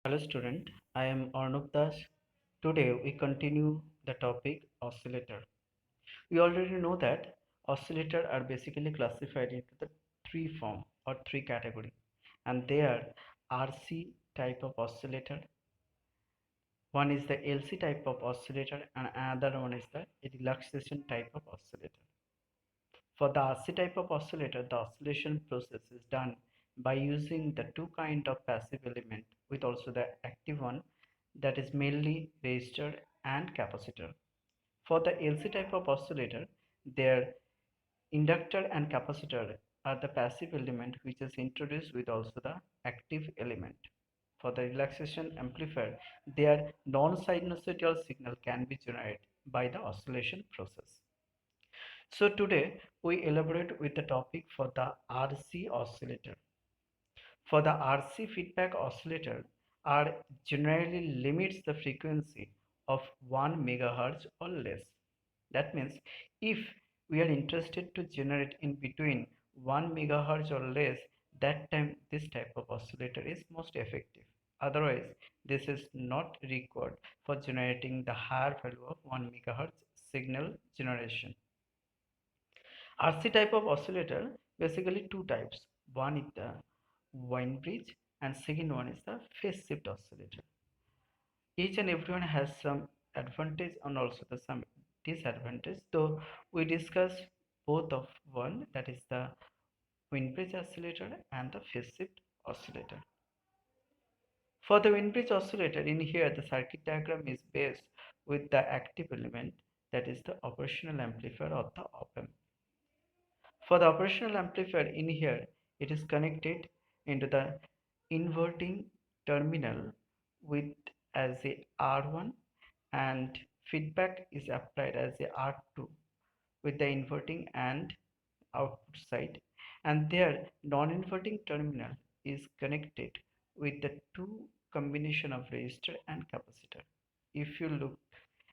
Hello student, I am Arnab Das. Today we continue the topic oscillator. We already know that oscillator are basically classified into the three form or three category, and they are RC type of oscillator, one is the LC type of oscillator, and another one is the relaxation type of oscillator. For the RC type of oscillator, the oscillation process is done by using the two kind of passive element with also the active one, that is mainly resistor and capacitor. For the LC type of oscillator, their inductor and capacitor are the passive element which is introduced with also the active element. For the relaxation amplifier, their non-sinusoidal signal can be generated by the oscillation process. So today we elaborate with the topic for the RC oscillator. For the RC feedback oscillator are generally limits the frequency of 1 megahertz or less. That means if we are interested to generate in between 1 megahertz or less, that time this type of oscillator is most effective. Otherwise, this is not required for generating the higher value of 1 megahertz signal generation. RC type of oscillator basically two types. One is the Wien bridge and second one is the phase shift oscillator. Each and everyone has some advantage and also the some disadvantage. So we discuss both of one, that is the Wien bridge oscillator and the phase shift oscillator. For the Wien bridge oscillator, in here the circuit diagram is based with the active element, that is the operational amplifier of the op-amp. For the operational amplifier in here, it is connected into the inverting terminal with as a R1, and feedback is applied as a R2 with the inverting and output side, and their non-inverting terminal is connected with the two combination of resistor and capacitor. If you look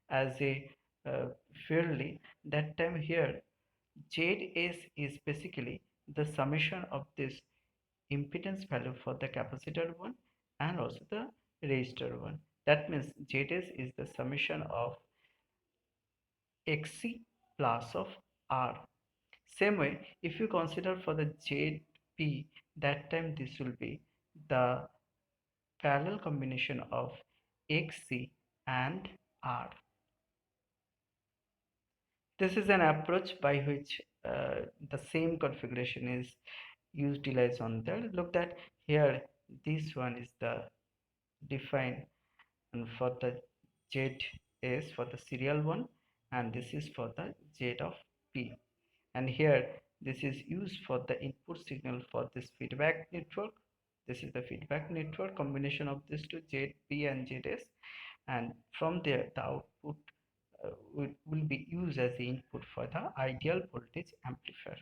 as a uh, fairly, that time here ZS is basically the summation of this impedance value for the capacitor one and also the resistor one. That means ZS is the summation of XC plus of R. Same way, if you consider for the ZP, that time this will be the parallel combination of XC and R. This is an approach by which the same configuration is utilized on there. Look that here this one is the define, and for the ZS for the serial one, and this is for the Z of P, and here this is used for the input signal for this feedback network. This is the feedback network combination of these two, ZP and ZS, and from there the output will be used as the input for the ideal voltage amplifier.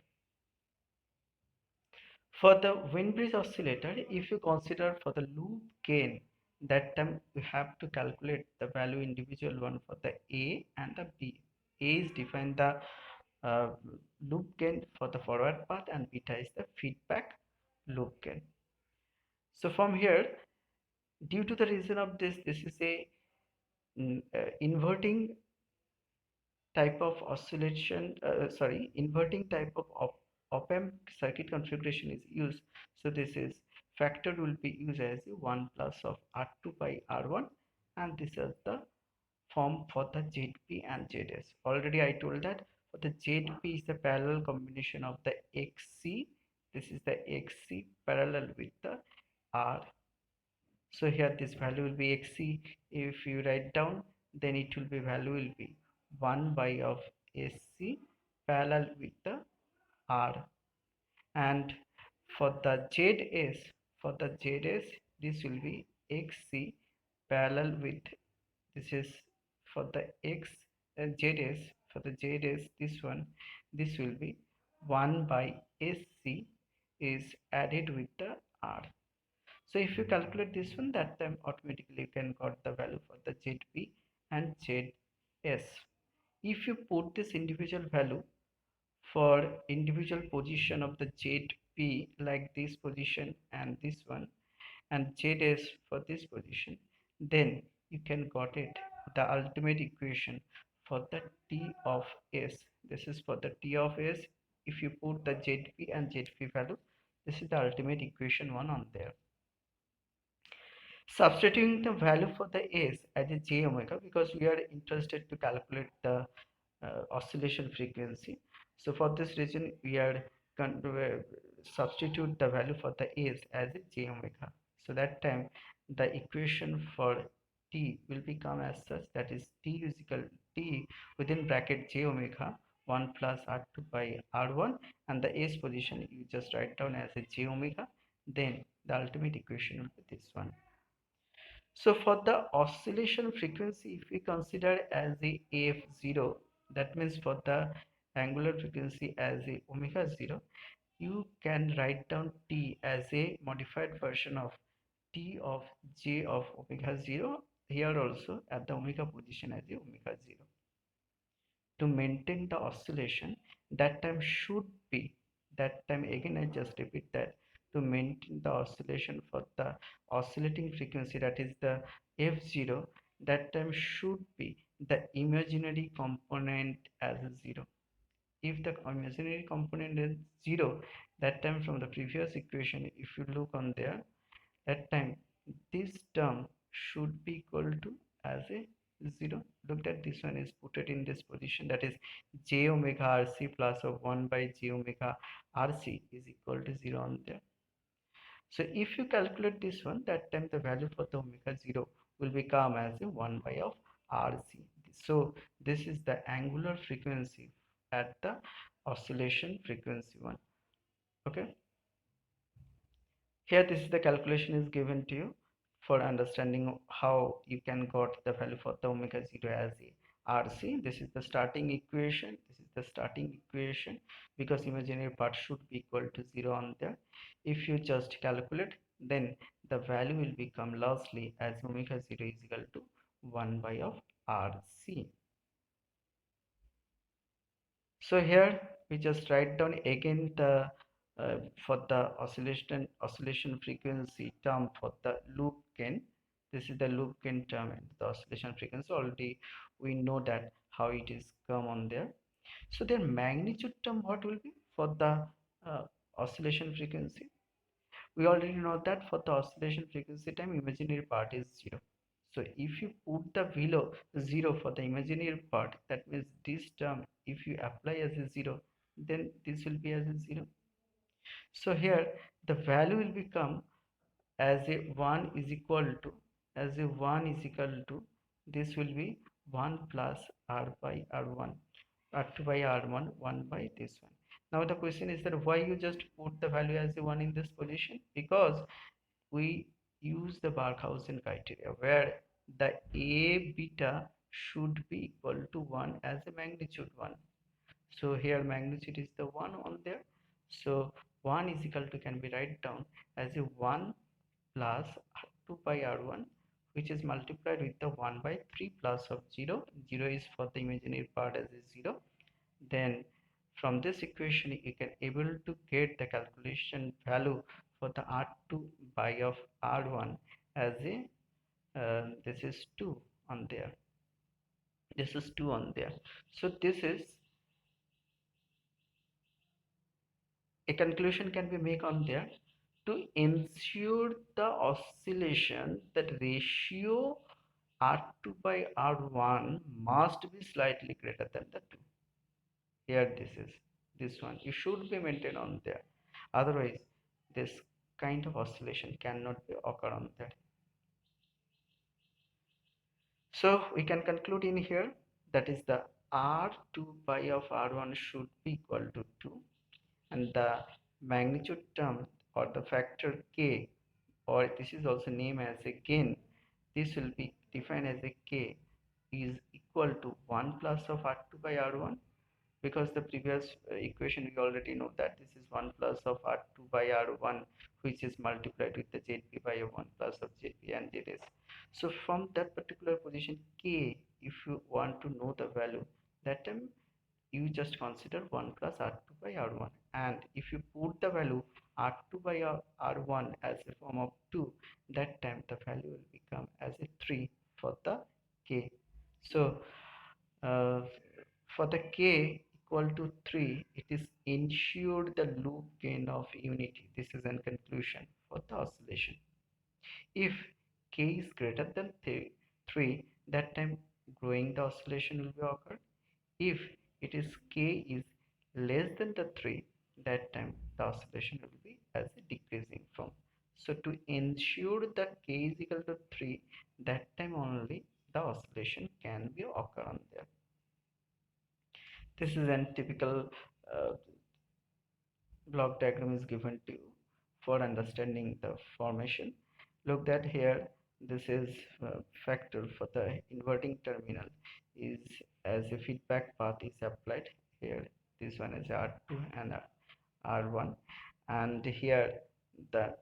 For the Wien bridge oscillator, if you consider for the loop gain, that time we have to calculate the value individual one for the A and the B. A is define the uh, loop gain for the forward path, and beta is the feedback loop gain. So from here, due to the reason of this is a inverting type of oscillation, inverting type of op-amp circuit configuration is used. So this is factor will be used as 1 plus of R2 by R1, and this is the form for the ZP and ZS. Already I told that for the ZP is the parallel combination of the XC. This is the XC parallel with the R. So here this value will be XC. If you write down, then it will be value will be 1 by of SC parallel with the R. And for the ZS, this will be XC parallel with, this is for the ZS, for the ZS this will be 1 by SC is added with the R. So if you calculate this one, that time automatically you can got the value for the ZP and ZS. If you put this individual value for individual position of the ZP, like this position and this one, and ZS for this position, then you can got it the ultimate equation for the T of S. This is for the T of S. If you put the ZP and ZP value, this is the ultimate equation one on there. Substituting the value for the S as a j omega, because we are interested to calculate the oscillation frequency. So for this reason, we are going to substitute the value for the S as a j omega. So that time the equation for T will become as such, that is T is equal T within bracket j omega 1 plus R2 by R1, and the S position you just write down as a j omega. Then the ultimate equation will be this one. So for the oscillation frequency, if we consider as a f0, that means for the angular frequency as a omega 0, you can write down t as a modified version of t of j of omega 0 here also at the omega position as a omega 0. To maintain the oscillation, that time should be, that time again I just repeat that, to maintain the oscillation for the oscillating frequency, that is the f0, that time should be the imaginary component as a 0. If the imaginary component is 0, that time from the previous equation, if you look on there, that time this term should be equal to as a 0. Look that this one is put it in this position, that is j omega rc plus of 1 by j omega rc is equal to 0 on there. So if you calculate this one, that time the value for the omega 0 will become as a 1 by of rc. So this is the angular frequency at the oscillation frequency one. Okay, here this is the calculation is given to you for understanding how you can got the value for the omega 0 as a rc. This is the starting equation, this is the starting equation, because imaginary part should be equal to 0 on there. If you just calculate, then the value will become largely as omega 0 is equal to 1 by of rc. So here we just write down again the for the oscillation frequency term for the loop gain. This is the loop gain term and the oscillation frequency. Already we know that how it is come on there. So their magnitude term what will be for the uh, oscillation frequency? We already know that for the oscillation frequency time, imaginary part is 0. So if you put the below 0 for the imaginary part, that means this term, if you apply as a 0, then this will be as a 0. So here the value will become as a 1 is equal to, as a 1 is equal to, this will be 1 plus r by r1, r2 by r1, 1 by this one. Now the question is that why you just put the value as a 1 in this position? Because we use the Barkhausen criteria where the A beta should be equal to 1 as a magnitude 1. So here magnitude is the 1 on there. So 1 is equal to can be write down as a 1 plus 2 by r1, which is multiplied with the 1 by 3 plus of 0. 0 is for the imaginary part as a 0. Then from this equation you can able to get the calculation value for the r2 by of r1 as a this is 2 on there, this is 2 on there. So this is a conclusion can be made on there. To ensure the oscillation, that ratio r2 by r1 must be slightly greater than the 2. Here this is, this one you should be maintained on there, otherwise this kind of oscillation cannot be occur on that. So we can conclude in here, that is the r2 by of r1 should be equal to 2, and the magnitude term or the factor k, or this is also named as a gain, this will be defined as a k is equal to 1 plus of r2 by r1, because the previous equation we already know that this is 1 plus of r2 by r1, which is multiplied with the zp by 1 plus of zp and zs. So from that particular position k, if you want to know the value, that time you just consider 1 plus r2 by r1, and if you put the value R2 by R1 as a form of 2, that time the value will become as a 3 for the k. So uh, for the k equal to 3, it is ensured the loop gain of unity. This is a conclusion for the oscillation. If k is greater than 3, that time growing the oscillation will be occurred. If it is k is less than the 3, that time the oscillation will be as a decreasing form. So to ensure that k is equal to 3, that time only the oscillation can be occur on there. This is a typical uh, block diagram is given to you for understanding the formation. Look that here, this is factor for the inverting terminal is as a feedback path is applied here. This one is R2 and R1, and here the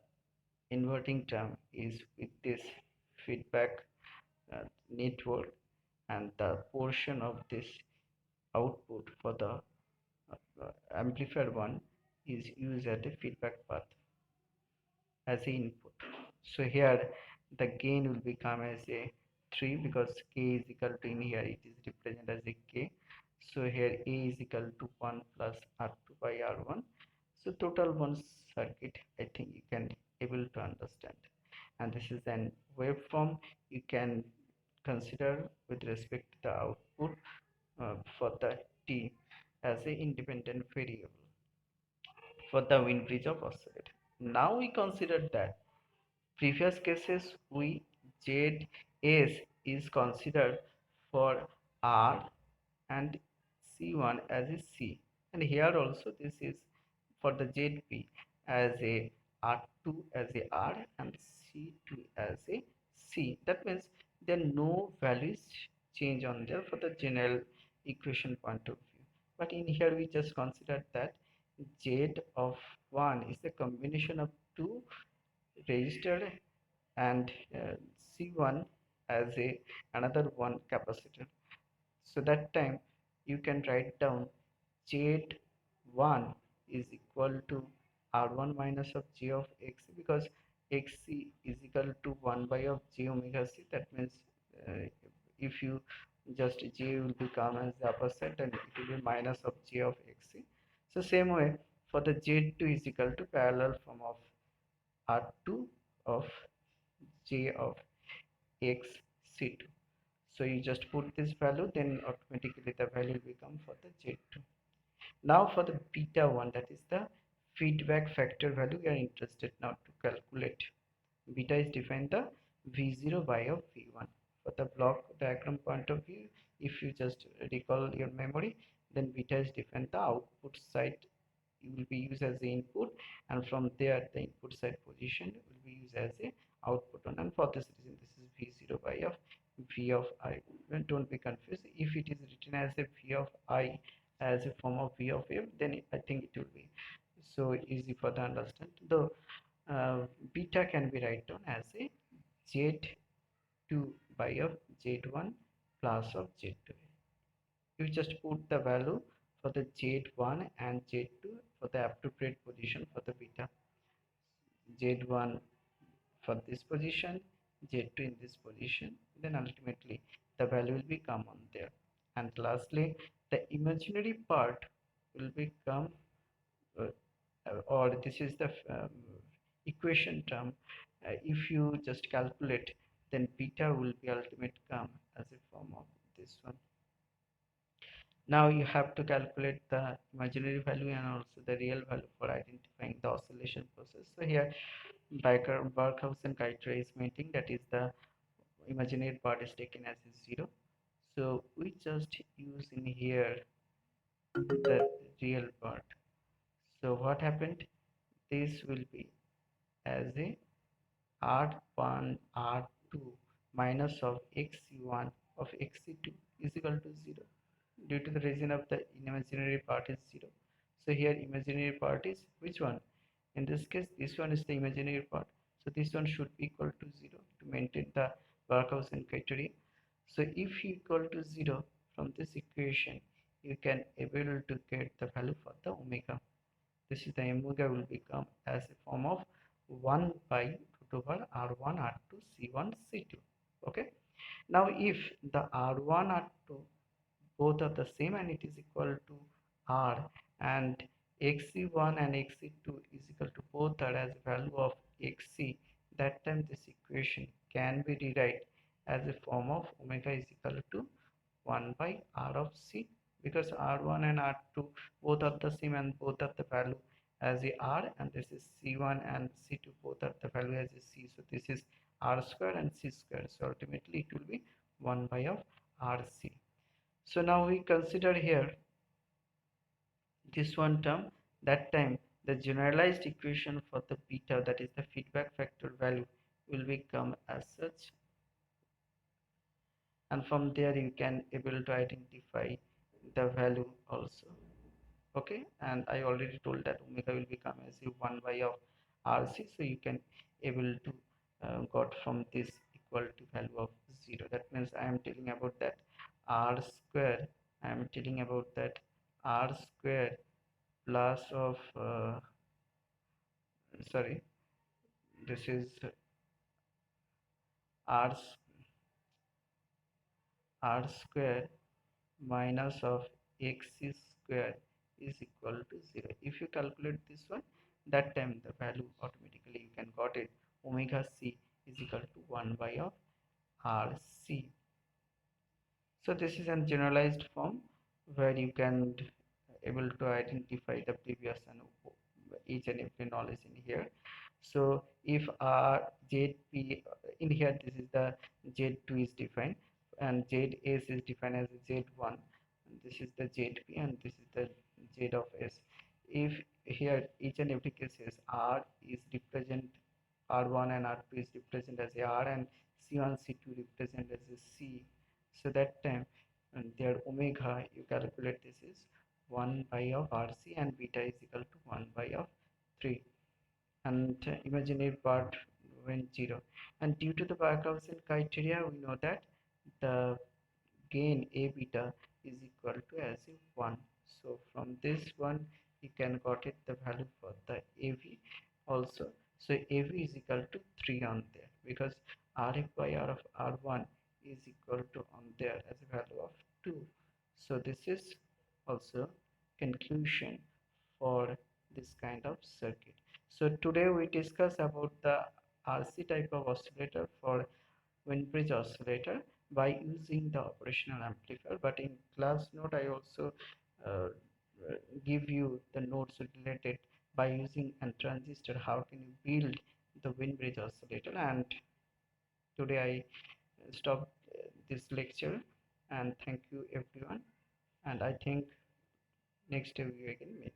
inverting term is with this feedback network, and the portion of this output for the amplifier one is used as a feedback path as a input. So here the gain will become as a 3 because k is equal to, in here it is represented as a k. So here a is equal to 1 plus r2 by r1. So total one circuit, I think you can able to understand. And this is an waveform you can consider with respect to the output for the t as a independent variable for the Wien bridge of oscillator. Now we consider that previous cases we ZS is considered for R and C1 as a C, and here also this is for the ZP as a R2 as a R and C2 as a C. That means there are no values change on there for the general equation point of view. But in here we just consider that Z of 1 is the combination of two registered and C1 as a another one capacitor. So that time you can write down Z1 is equal to R1 minus of J of Xc, because Xc is equal to 1 by of J omega C. That means uh, if you just J will become as the upper set, and it will be minus of J of Xc. So same way for the Z2 is equal to parallel form of R2 of J of Xc2. So you just put this value, then automatically the value will become for the Z2. Now for the beta 1, that is the feedback factor value we are interested now to calculate. Beta is defined the V0 by of V1. For the block diagram point of view, if you just recall your memory, then beta is defined the output side will be used as the input, and from there the input side position will be used as a output one. And for this reason this is V0 by of V of I. Don't be confused. If it is written as a V of I as a form of V of F, then I think it will be so easy for the understand. Though beta can be written down as a Z2 by of Z1 plus of Z2. You just put the value for the Z1 and Z2 for the appropriate position for the beta. Z1 for this position, Z2 in this position, then ultimately the value will become on there. And lastly, the imaginary part will become uh, or this is the equation term. If you just calculate, then beta will be ultimate come as a form of this one. Now you have to calculate the imaginary value and also the real value for identifying the oscillation process. So here Barkhausen criteria is meeting, that is the imaginary part is taken as 0. So we just use in here the real part. So what happened? This will be as a R1 R2 minus of Xc1 of Xc2 is equal to 0, due to the reason of the imaginary part is 0. So here imaginary part is which one? In this case this one is the imaginary part, so this one should be equal to 0 to maintain the Barkhausen criteria. So if you equal to 0, from this equation you can able to get the value for the omega. This is the omega will become as a form of 1 by root over r1 r2 c1 c2. Okay, now if the r1 r2 both are the same and it is equal to r, and xc1 and xc2 is equal to both are as value of xc, that time this equation can be rewrite as a form of omega is equal to 1 by r of c, because r1 and r2 both are the same and both are the value as a r, and this is c1 and c2 both are the value as a c, so this is r square and c square, so ultimately it will be 1 by of rc. So now we consider here this one term. That time the generalized equation for the beta, that is the feedback factor value, will become as such, and from there you can able to identify the value also. Okay, and I already told that omega will become as a 1 by of rc, so you can able to got from this equal to value of 0. That means I am telling about that r square, I am telling about that r square plus of sorry, this is r r square minus of x square is equal to 0. If you calculate this one, that time the value automatically you can got it, omega c is equal to 1 by of rc. So this is a generalized form where you can able to identify the previous and each and every knowledge in here. So if zp in here, this is the z2 is defined and zs is defined as z1, and this is the zp and this is the z of s. If here each and every case is r is represent r1 and r2 is represent as a r, and c1 c2 represent as a c, so that time and their omega you calculate this is 1 by of rc, and beta is equal to 1 by of 3, and imaginary part when 0. And due to the Barkhausen criteria, we know that the gain a beta is equal to as a 1. So from this one you can got it the value for the av also. So av is equal to 3 on there, because rf by r of r1 is equal to on there as a value of 2. So this is also conclusion for this kind of circuit. So today we discuss about the RC type of oscillator for Wien bridge oscillator by using the operational amplifier. But in class note I also uh, give you the notes related by using a transistor how can you build the Wien bridge oscillator. And today I stop this lecture, and thank you everyone, and I think next day we again meet.